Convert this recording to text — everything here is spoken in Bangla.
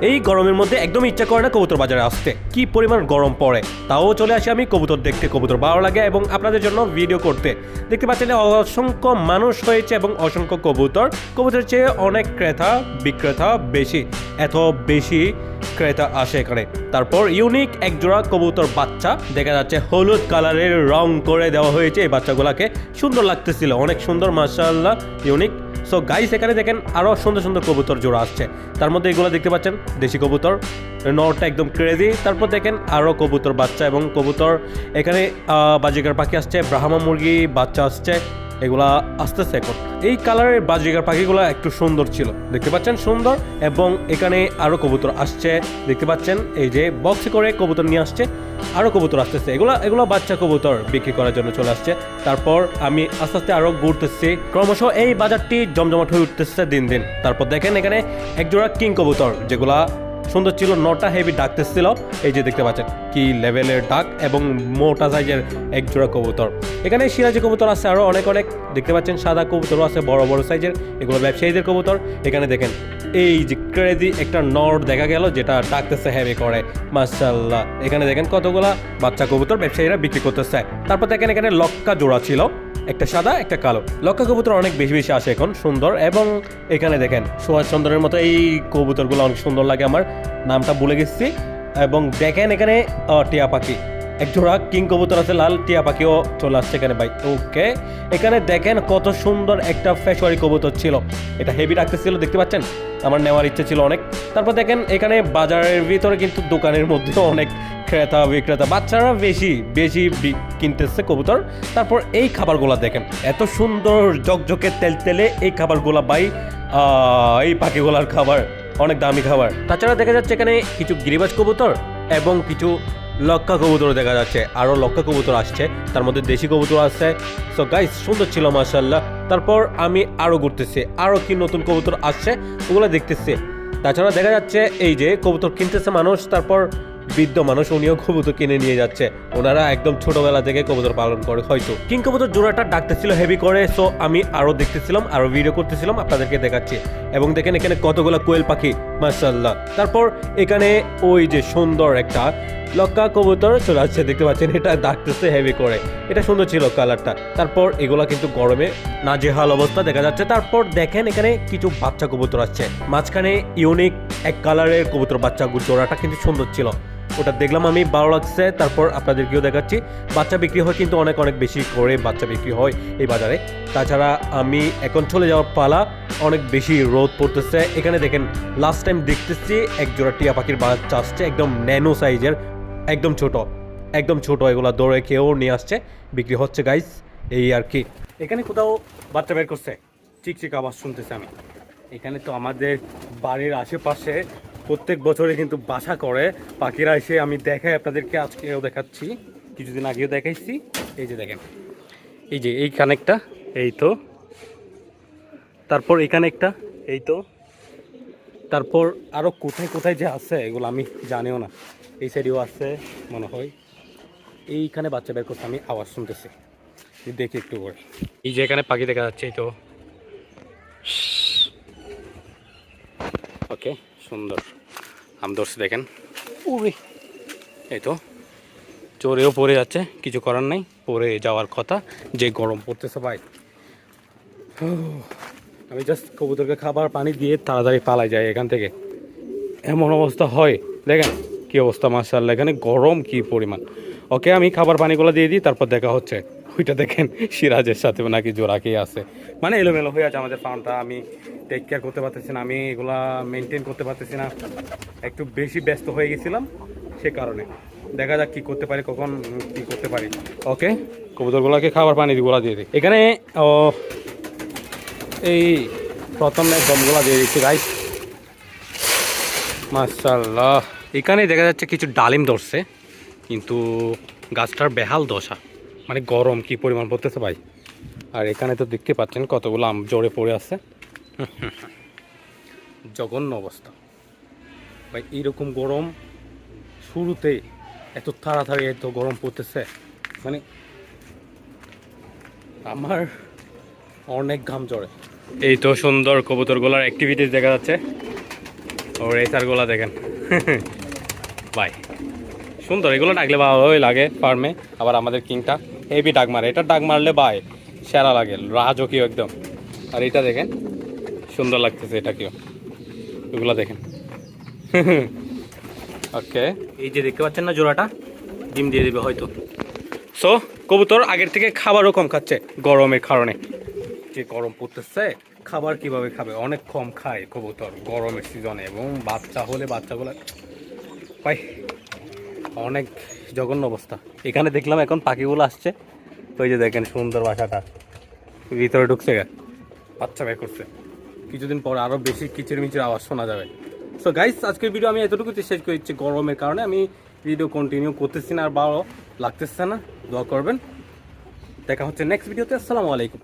এই গরমের মধ্যে একদম ইচ্ছা করে না কবুতর বাজারে আসতে, কি পরিমাণ গরম পড়ে। তাও চলে আসি আমি কবুতর দেখতে, কবুতর ভালো লাগে এবং আপনাদের জন্য ভিডিও করতে। দেখতে পাচ্ছেন অসংখ্য মানুষ হয়েছে এবং অসংখ্য কবুতরের চেয়ে অনেক ক্রেতা বিক্রেতা বেশি, এত বেশি ক্রেতা আসে এখানে। তারপর ইউনিক এক জোড়া কবুতর বাচ্চা দেখা যাচ্ছে, হলুদ কালারের রং করে দেওয়া হয়েছে। এই বাচ্চাগুলোকে সুন্দর লাগতেছিল, অনেক সুন্দর, মাশাআল্লাহ, ইউনিক। সো গাইস, এখানে দেখেন আরও সুন্দর সুন্দর কবুতর জোড়া আসছে। তার মধ্যে এগুলো দেখতে পাচ্ছেন দেশি কবুতর, নরটা একদম ক্রেজি। তারপর দেখেন আরও কবুতর বাচ্চা এবং কবুতর, এখানে বাজিকার পাখি আসছে, ব্রাহ্মা মুরগি বাচ্চা আসছে, এগুলা আসতেছে এখন। এই কালারের বাজিকার পাখিগুলো একটু সুন্দর ছিল, দেখতে পাচ্ছেন, সুন্দর। এবং এখানে আরও কবুতর আসছে, দেখতে পাচ্ছেন, এই যে বক্সে করে কবুতর নিয়ে আসছে, আরও কবুতর আসতেছে। এগুলো বাচ্চা কবুতর বিক্রি করার জন্য চলে আসছে। তারপর আমি আস্তে আস্তে আরও ঘুরতেছি, ক্রমশ এই বাজারটি জমজমাট হয়ে উঠতেছে দিন দিন। তারপর দেখেন এখানে একজোড়া কিং কবুতর, যেগুলা সুন্দর ছিল, নটা হেভি ডাকতেছিল। এই যে দেখতে পাচ্ছেন কি লেভেলের ডাক এবং মোটা সাইজের একজোড়া কবুতর। এখানে সিরাজি কবুতর আছে আরও অনেক অনেক, দেখতে পাচ্ছেন সাদা কবুতরও আছে বড় বড় সাইজের, এগুলো ব্যবসায়ীদের কবুতর। এখানে দেখেন এই যে ক্রেজি একটা নর দেখা গেল, যেটা ডাকতেছে হেভি করে, মাশাআল্লাহ। এখানে দেখেন কতগুলা বাচ্চা কবুতর ব্যবসায়ীরা বিক্রি করতেছে। তারপর দেখেন এখানে লক্কা জোড়া ছিল, একটা সাদা একটা কালো। লক্কা কবুতর অনেক বেশি বেশি আসে এখন, সুন্দর। এবং এখানে দেখেন সোহাগ চন্দ্রের মতো এই কবুতরগুলো অনেক সুন্দর লাগে, আমার নামটা ভুলে গেছি। এবং দেখেন এখানে টিয়া পাখি, এক জোড়া কিং কবুতর আছে লাল, টিয়া পাখিও চলে আসছে এখানে ভাই। ওকে, এখানে দেখেন কত সুন্দর একটা ফেশওয়ারি কবুতর ছিল, এটা হেভি রাখতেছিল, দেখতে পাচ্ছেন, আমার নেওয়ার ইচ্ছে ছিল অনেক। তারপর দেখেন এখানে বাজারের ভিতরে কিন্তু দোকানের মধ্যে অনেক ক্রেতা বিক্রেতা, বাচ্চারা বেশি বেশি কিনতেছে কবুতর। তারপর এই খাবারগুলো দেখেন, এত সুন্দর জকজকে তেলতেলে এই খাবারগুলো ভাই, এই পাখিগুলার খাবার অনেক দামি খাবার। তাছাড়া দেখা যাচ্ছে এখানে কিছু গিরিবাজ কবুতর এবং কিছু লক্কা কবুতর দেখা যাচ্ছে, আরও লক্কা কবুতর আসছে, তার মধ্যে দেশি কবুতর আছে। সো গাইস, সুন্দর ছিল মাশাআল্লাহ। তারপর আমি আরও ঘুরতেছি, আরও কি নতুন কবুতর আসছে ওগুলো দেখতেছি। তাছাড়া দেখা যাচ্ছে এই যে কবুতর কিনতেছে মানুষ, তারপর বৃদ্ধ মানুষ উনিও কবুতর কিনে নিয়ে যাচ্ছে, ওনারা একদম ছোটবেলা থেকে কবুতর পালন করে হয়তো। কিং কবুতর জোড়াটা ডাকতেছিল হেভি করে। সো আমি আরও দেখতেছিলাম, আরও ভিডিও করতেছিলাম, আপনাদেরকে দেখাচ্ছি। এবং দেখেন এখানে কতগুলো কোয়েল পাখি, মাশাআল্লাহ। তারপর এখানে ওই যে সুন্দর একটা লক্কা কবুতর চলে আসছে, দেখতে পাচ্ছেন, এটা ডাকতেছে হেভি করে, এটা সুন্দর ছিল কালারটা। তারপর এগুলা কিন্তু গরমে নাজেহাল অবস্থা দেখা যাচ্ছে। তারপর দেখেন এখানে কিছু বাচ্চা কবুতর আসছে, মাঝখানে ইউনিক এক কালারের কবুতর বাচ্চা জোড়াটা কিন্তু সুন্দর ছিল, ওটা দেখলাম আমি, ভালো লাগছে। তারপর আপনাদেরকেও দেখাচ্ছি, বাচ্চা বিক্রি হয় কিন্তু অনেক অনেক বেশি করে বাচ্চা বিক্রি হয় এই বাজারে। তাছাড়া আমি এখন চলে যাওয়ার পালা, অনেক বেশি রোদ পড়তেছে। এখানে দেখেন লাস্ট টাইম দেখতেছি এক জোড়া টিয়া পাখির বাচ্চা আসছে, একদম ন্যানো সাইজের, একদম ছোট, একদম ছোট। এগুলো দৌড়ে খেয়েও নিয়ে আসছে, বিক্রি হচ্ছে গাইস, এই আর কি। এখানে কোথাও বাচ্চা বের করছে, চিকচিক আওয়াজ শুনতেছে আমি। এখানে তো আমাদের বাড়ির আশেপাশে প্রত্যেক বছরে কিন্তু বাসা করে পাখিরা এসে, আমি দেখাই আপনাদেরকে, আজকেও দেখাচ্ছি, কিছুদিন আগেও দেখাইছি। এই যে দেখেন, এই যে এইখানে একটা, এই তো, তারপর এখানে একটা, এই তো, তারপর আরও কোথায় কোথায় যে আছে এগুলো আমি জানিও না, এই সাইডেও আছে মনে হয়। এইখানে বাচ্চা বের করতে আমি আওয়াজ শুনতেছি, দেখি একটু করে। এই যে এখানে পাখি দেখা যাচ্ছে, এই তো, ওকে, সুন্দর আম ধরছে দেখেন, উড়ে, এই তো চোরেও পড়ে যাচ্ছে, কিছু করার নাই, পড়ে যাওয়ার কথা, যে গরম পড়তেছে ভাই। আমি জাস্ট কবুতরকে খাবার পানি দিয়ে তাড়াতাড়ি পালাই যায় এখান থেকে, এমন অবস্থা হয়। দেখেন কি অবস্থা, মাশাআল্লাহ, এখানে গরম কি পরিমাণ। ওকে, আমি খাবার পানিগুলো দিয়ে দিই, তারপর দেখা হচ্ছে। ওইটা দেখেন সিরাজের সাথে নাকি জোড়া খেয়ে আছে, মানে এলোমেলো হয়ে আছে আমাদের ফার্মটা, আমি টেক কেয়ার করতে পারতেছি না, আমি এগুলা মেনটেন করতে পারতেছি না, একটু বেশি ব্যস্ত হয়ে গেছিলাম সে কারণে। দেখা যাক কি করতে পারি, কখন কি করতে পারি। ওকে, কবুতরগুলোকে খাবার পানিগুলো দিয়ে দিই। এখানে এই প্রথমে দমগুলা দিয়ে দিচ্ছি গাইস, মাশাআল্লাহ। এখানে দেখা যাচ্ছে কিছু ডালিম ধরছে, কিন্তু গাছটার বেহাল দশা, মানে গরম কি পরিমাণ পড়তেছে ভাই। আর এখানে তো দেখতে পাচ্ছেন কতগুলো আম জড়ে পড়ে আছে, জঘন্য অবস্থা ভাই। এইরকম গরম শুরুতেই এত তাড়াতাড়ি এত গরম পড়তেছে, মানে আমার অনেক ঘাম জড়ে। এই তো সুন্দর কবুতরগুলোর অ্যাক্টিভিটিস দেখা যাচ্ছে। ও রেসারগুলো দেখেন ভাই সুন্দর, এগুলো ডাকলে ভালোই লাগে ফার্মে। আবার আমাদের কিংটা হেভি ডাক মারে, এটা ডাক মারলে ভাই সেরা লাগে, রাজকীয় একদম। আর এটা দেখেন সুন্দর লাগতেছে, এটা কেউ এগুলো দেখেন ওকে, এই যে দেখতে পাচ্ছেন না জোড়াটা ডিম দিয়ে দিবে হয়তো। সো কবুতর আগের থেকে খাবারও কম খাচ্ছে গরমের কারণে, যে গরম পড়তেছে খাবার কিভাবে খাবে, অনেক কম খায় কবুতর গরমের সিজনে। এবং বাচ্চা হলে বাচ্চাগুলো ভাই অনেক জঘন্য অবস্থা। এখানে দেখলাম এখন পাখিগুলো আসছে, তো এই যে দেখেন সুন্দর বাসাটা ভিতরে ঢুকছে, বাচ্চা বের করছে। কিছুদিন পর আরও বেশি কিচিরমিচির আওয়াজ শোনা যাবে। সো গাইস আজকের ভিডিও আমি এতটুকুতে শেষ করছি, গরমের কারণে আমি ভিডিও কন্টিনিউ করতেছি না, আর ভালো লাগতেছে না। দোয়া করবেন, দেখা হচ্ছে নেক্সট ভিডিওতে। আসসালামু আলাইকুম।